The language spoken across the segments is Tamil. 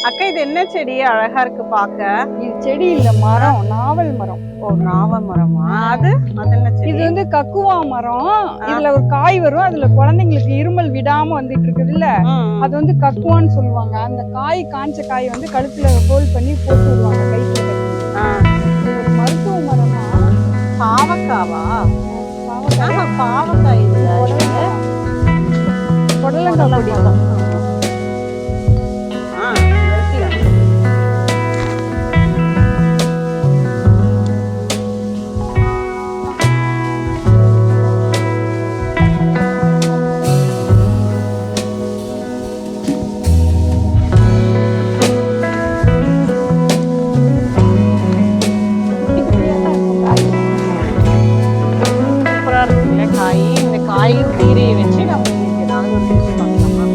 அக்கா இது என்ன செடி அழகா இருக்கு பாக்க? இது செடி இல்ல, மரம், நாவல் மரம். ஓ, நாவல் மரமா? அது என்ன செடி? இது வந்து கக்குவா மரம். இதுல ஒரு காய் வரும். அதுல குழந்தைங்களுக்கு இருமல் விடாம வந்துட்டு இருக்குது இல்ல, அது வந்து கக்குவான்னு சொல்லுவாங்க. அந்த காய், காஞ்ச காய் வந்து கழுத்துல ஹோல்ட் பண்ணி போட்டு விடுவாங்க கைத்துல. ஒரு மருத்துவ மரம் தான். பாவக்காவா? பாவக்காய் இல்ல, புடலங்காய். கீரையை வச்சு நம்ம இன்னைக்கு ஏதாவது ஒரு டிஷ் பண்ணலாம்.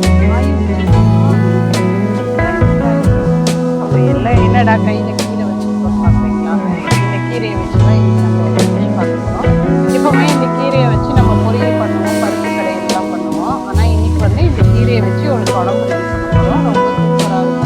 எல்லாம் என்னடா கையில கீரை வச்சுருக்கோம் பார்க்குறீங்களா? இந்த கீரையை வச்சுதான் இன்னைக்கு நம்ம ஒரு டிஷ் பார்த்துக்கிறோம். எப்பவுமே இந்த கீரையை வச்சு நம்ம பொரியல் பண்ணுவோம், பருப்பு கடையெல்லாம் பண்ணுவோம். ஆனால் இன்னைக்கு வந்து இந்த கீரையை வச்சு ஒரு குழம்பு ரெடி பண்ண போகிறோம். ரொம்ப சூப்பராக இருக்கும்.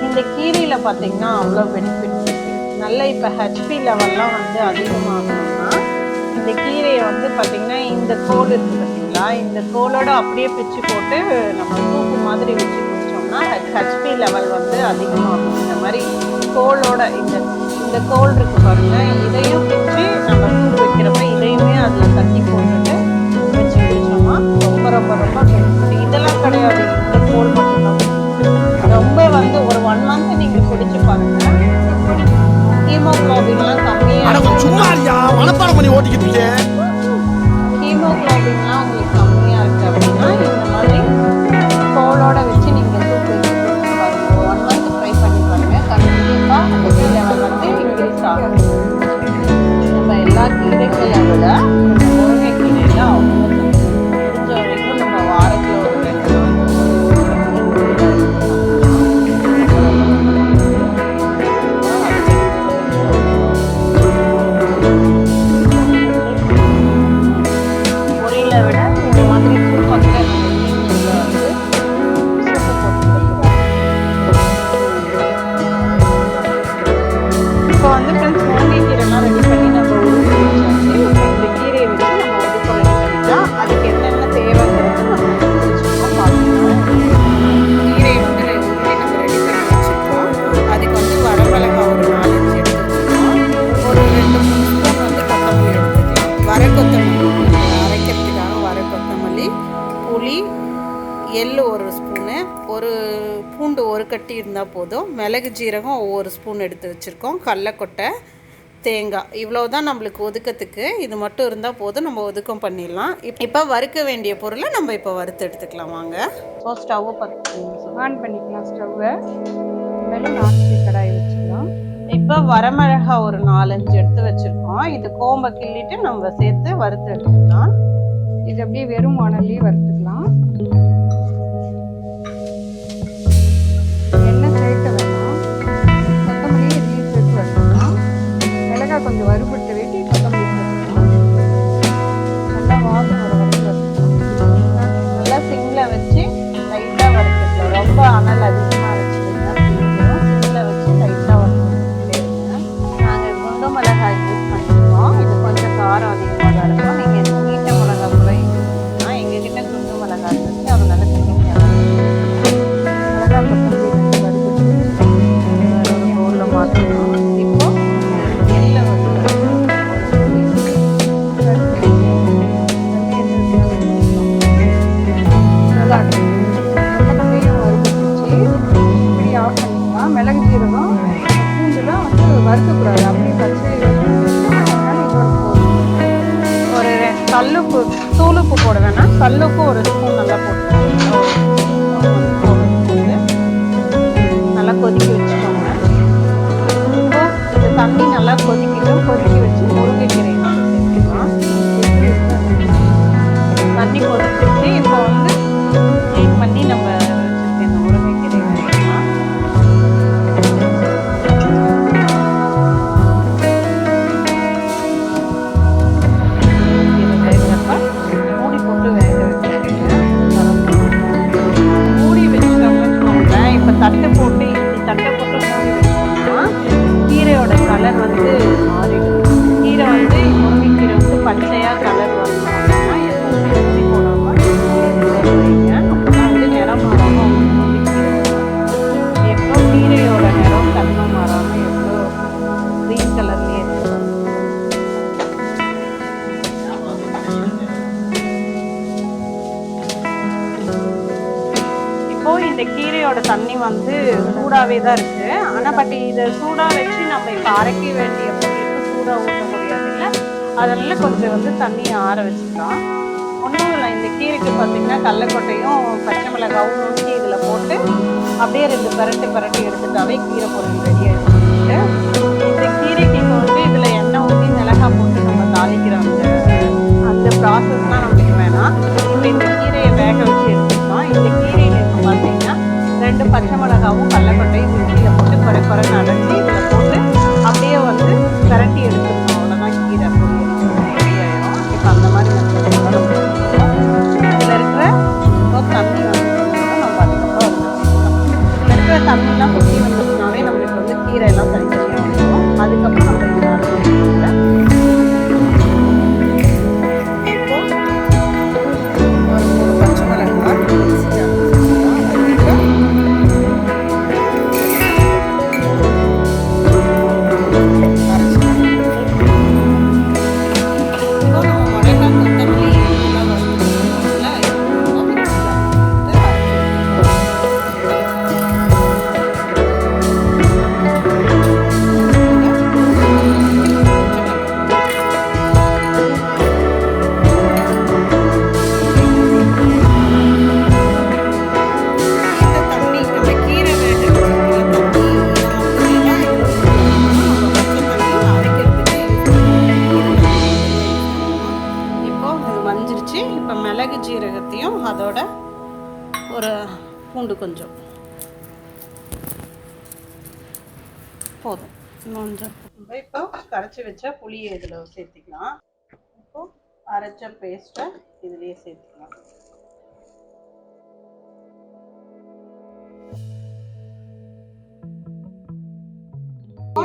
இந்த கீரையில பாத்தீங்கன்னா அவ்வளோ பெனிஃபிட் நல்ல. இப்போ ஹெச்பி லெவல்லாம் வந்து அதிகமாகணும்னா இந்த கீரையை வந்து பாத்தீங்கன்னா இந்த தோல் இருக்கு பார்த்தீங்களா, இந்த தோலோட அப்படியே பிச்சு போட்டு நம்ம சூப்பு மாதிரி வச்சு குடிச்சோம்னா ஹெச்பி லெவல் வந்து அதிகமாகும். இந்த மாதிரி தோலோட இந்த தோல் இருக்கு பாருங்க, இதையும் பிச்சு நம்ம சூப் வைக்கிறப்ப இதையுமே அதில் தட்டி போட்டுட்டு வச்சு குடிச்சோம்னா ரொம்ப ரொம்ப ரொம்ப பெனிஃபிட். இதெல்லாம் கிடையாது, இந்த தோல் மட்டும்தான். ரொம்ப வந்து ஒரு 1 month நீங்க குடிச்சு பாருங்க, ஹீமோகுளோபின்லாம் கம்மியாக ஹீமோகுளோபின்லாம் உங்களுக்கு கம்மியா இருக்கு அப்படின்னா இந்த மாதிரி தோலோட வச்சு நீங்க சூப் வச்சு குடிச்சு பாருங்க. 1 month ட்ரை பண்ணி பாருங்க, கண்டிப்பா ஹெச்பி லெவல் வந்து இன்க்ரீஸ் ஆகும். நம்ம எல்லா கீரைகளை விட முருங்கை கீரையில அவ்வளோ முடிஞ்ச வரைக்கும் நம்ம வாரத்தில் ஒரு 2 நாள் விட இந்த மாதிரி சூப்பரில் வந்து இப்போ வந்து ஃப்ரெண்ட்ஸ் முருங்கை கீரைலாம் ரெடி பண்ணி நம்ம உருவாச்சு. இந்த கீரையை வச்சு நம்ம ஒதுக்க ரெடி பண்ணிக்கலாம். அதுக்கு என்னென்ன தேவைங்கிறது நம்ம வச்சுருக்கோம் பார்த்துக்கலாம். கீரையை வந்து நம்ம ரெடி பண்ணி வச்சுருக்கோம். அதுக்கு வந்து வரமிளகாய் ஒரு 4-5 எடுத்து வச்சுருக்கோம். ஒரு 2-3 ஸ்பூன் வந்து கொத்தமல்லி எடுத்துக்கலாம். வர கொத்தமல்லி அரைக்கிறதுக்காக வர கொத்தமல்லி, புளி, எள்ளு 1 ஸ்பூனு, ஒரு பூண்டு 1 கட்டி இருந்தால் போதும், மிளகு ஜீரகம் ஒவ்வொரு ஸ்பூன் எடுத்து வச்சுருக்கோம், கடலக்கொட்டை, தேங்காய், இவ்வளோ தான் நம்மளுக்கு ஒதுக்கத்துக்கு. இது மட்டும் இருந்தால் போதும், நம்ம ஒதுக்கம் பண்ணிடலாம். இப்போ வறுக்க வேண்டிய பொருளை நம்ம இப்போ வறுத்து எடுத்துக்கலாம் வாங்க. ஸோ ஸ்டவ்வை ஆன் பண்ணிக்கலாம். ஸ்டவ்வை மேலே நான்ஸ்டிக் கடாய் வச்சுக்கலாம். இப்போ வரமிளகா ஒரு 4-5 எடுத்து வச்சுருக்கோம். இது கோம்பை கிள்ளிட்டு நம்ம சேர்த்து வறுத்து எடுத்துக்கலாம். இது அப்படியே வெறும் வானல்லையே வறுத்துக்கலாம். எண்ணெய் சேர்க்க வேணாம், கொத்தமல்லி இதையும் சேர்த்து வறுத்துக்கலாம். மிளகாய் கொஞ்சம் வறுபட்டு வெட்டி கொத்தமல்லி சேர்த்துக்கலாம். நல்லா வாசம் வர வரைக்கும் வறுத்துக்கலாம். நல்லா சிம்மில் வச்சு லைட்டாக வறுத்துக்கலாம். ரொம்ப அனல் அதிகமாக வச்சுக்கிங்கன்னா சிம்மில் வச்சு லைட்டாக வறுத்துக்கிட்டே இருங்க. நாங்கள் குண்டு மிளகாய் யூஸ் பண்ணியிருக்கோம். இது கொஞ்சம் காரம் அதிகமாக தான் இருக்கும். நீங்கள் நீட்ட மிளகாய் கூட யூஸ் பண்ணிக்கலாம். எங்ககிட்ட குண்டு மிளகாய் இருந்துச்சு, அதனால மிளகாய் கொத்தமல்லி வறுத்துட்டு பக்கத்துலேயும் வறுத்துச்சு. இப்படி ஆஃப் பண்ணிக்கலாம். மிளகு ஜீரகம் பூண்டுலாம் வந்து வறுக்கக்கூடாது, அப்படியே பச்சை. ஒரு கல்லுப்பு தூளுப்பு போட வேணாம், கல்லுப்பு ஒரு ஸ்பூன் நல்லா போட்டு நல்லா கொதிக்க வச்சுக்கோங்க. இப்போ இந்த தண்ணி நல்லா கொதிக்கிட்டு கொதிக்க வச்சு முருங்கைக்கீரை நம்ம சேர்த்துக்கலாம். தண்ணி கொதிச்சிருச்சு. இப்போ வந்து க்ளீன் பண்ணி நம்ம வச்சுருக்க இந்த முருங்கைக்கீரை வேணுமா மூடி போட்டு வேக வச்சுருக்கேன். மூடி வச்சுட்டோம்னு வச்சுக்கோங்களேன். இப்போ தட்டை போட்டு தட்டை போட்டு மூடி வச்சோம்னா கீரையோட கலர் வந்து மாறிடும். கீரை வந்து முருங்கைக்கீரை வந்து பச்சையாக கலர் வரணும் அப்படின்னா எப்பவும் மூடி போடாமல் வைங்க. அப்போதான் வந்து நிறம் மாறாமல் எவ்வளோ கீரையோட நிறம் தன்மை மாறாமல் எவ்வளோ க்ரீன் கலர்லேயே இருக்கும். இப்போ இந்த கீரையோட தண்ணி வந்து சூடாகவே தான் இருக்கு. ஆனால் பட் இதை சூடாக வச்சு நம்ம இப்போ அரைக்க வேண்டிய பொருளுக்கு சூடாக ஊற்ற முடியாது இல்லை, அதனால கொஞ்சம் வந்து தண்ணியை ஆற வச்சுக்கலாம். ஒன்றும் இல்லை, இந்த கீரைக்கு பார்த்தீங்கன்னா கடலக்கொட்டையும் பச்சை மிளகாவும் ஊற்றி இதில் போட்டு அப்படியே 2 பரட்டி எடுத்துட்டாவே கீரை பொருள் ரெடி ஆகிடுச்சு. இந்த கீரைக்கு இப்போ வந்து இதில் எண்ணெய் ஊற்றி மிளகாய் போட்டு நம்ம தாளிக்கிற அந்த ப்ராசஸ்லாம் நம்மளுக்கு வேணாம். இப்போ இந்த கீரையை வேக வச்சு எடுத்துக்கலாம். இந்த கீரையில் இப்போ பார்த்தீங்கன்னா 2 பச்சை மிளகாவும் கடலக்கொட்டையும் மிக்சியில் போட்டு குறைன்னு அடைச்சி இதில் போட்டு அப்படியே வந்து பரட்டி எடுத்துக்கணும். அவ்வளோதான், கீரை பொரியல் ரெடி ஆகிடும். இப்போ அந்த மாதிரி இதில் இருக்கிற தண்ணி வந்து நம்ம அதுக்கப்புறம் இதில் இருக்கிற தண்ணிலாம் கொட்டி வந்துச்சுனாவே நம்மளுக்கு வந்து கீரையெல்லாம் தனித்தனியாக வந்துடும். அதுக்கப்புறம் நம்ம இதில் மிளகு ஜீரகத்தையும் அதோட ஒரு பூண்டு கொஞ்சம் போதும். கொஞ்சம் இப்போ கரைச்சி வச்ச புளியை இதில் சேர்த்திக்கலாம். இப்போ அரைச்ச பேஸ்ட்டை இதுலேயே சேர்த்துக்கலாம்.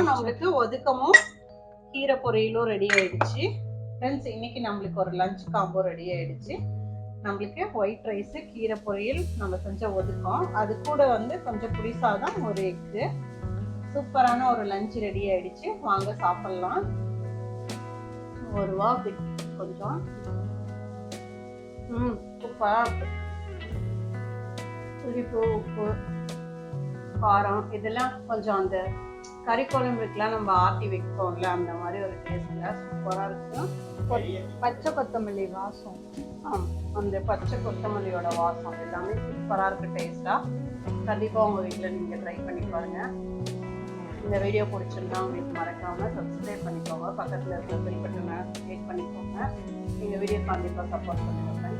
நம்மளுக்கு ஒதுக்கமும் கீரை பொரியலும் ரெடி ஆயிடுச்சு. ஃப்ரெண்ட்ஸ், இன்னைக்கு நம்மளுக்கு ஒரு லஞ்ச் காம்போ ரெடி ஆயிடுச்சு. நம்மளுக்கு ஒயிட் ரைஸு, கீரை பொரியல், நம்ம செஞ்ச ஒதுக்கம், அது கூட வந்து கொஞ்சம் புளி சாதம், ஒரு எக்கு, சூப்பரான ஒரு லஞ்ச் ரெடி ஆயிடுச்சு. வாங்க சாப்பிடலாம். ஒரு வா கொஞ்சம் சூப்பராக இருக்கு. புளிப்பு, உப்பு, காரம் இதெல்லாம் கொஞ்சம் அந்த கறி குழம்புக்கெல்லாம் நம்ம ஆட்டி வைப்போம்ல, அந்த மாதிரி ஒரு டேஸ்ட்ல சூப்பராக இருக்கும். பச்சை கொத்தமல்லி வாசம், அந்த பச்சை கொத்தமல்லியோட வாசம் எல்லாமே சூப்பராக இருக்குது டேஸ்ட்டாக. கண்டிப்பாக உங்கள் வீட்டில் நீங்கள் ட்ரை பண்ணி பாருங்கள். இந்த வீடியோ பிடிச்சிருந்தா உங்களுக்கு மறக்காமல் சப்ஸ்கிரைப் பண்ணிக்கோங்க. பக்கத்தில் இருக்கிற பெல் பட்டனை கிளிக் பண்ணிக்கோங்க. எங்கள் வீடியோ கண்டிப்பாக சப்போர்ட் பண்ணுங்கள்.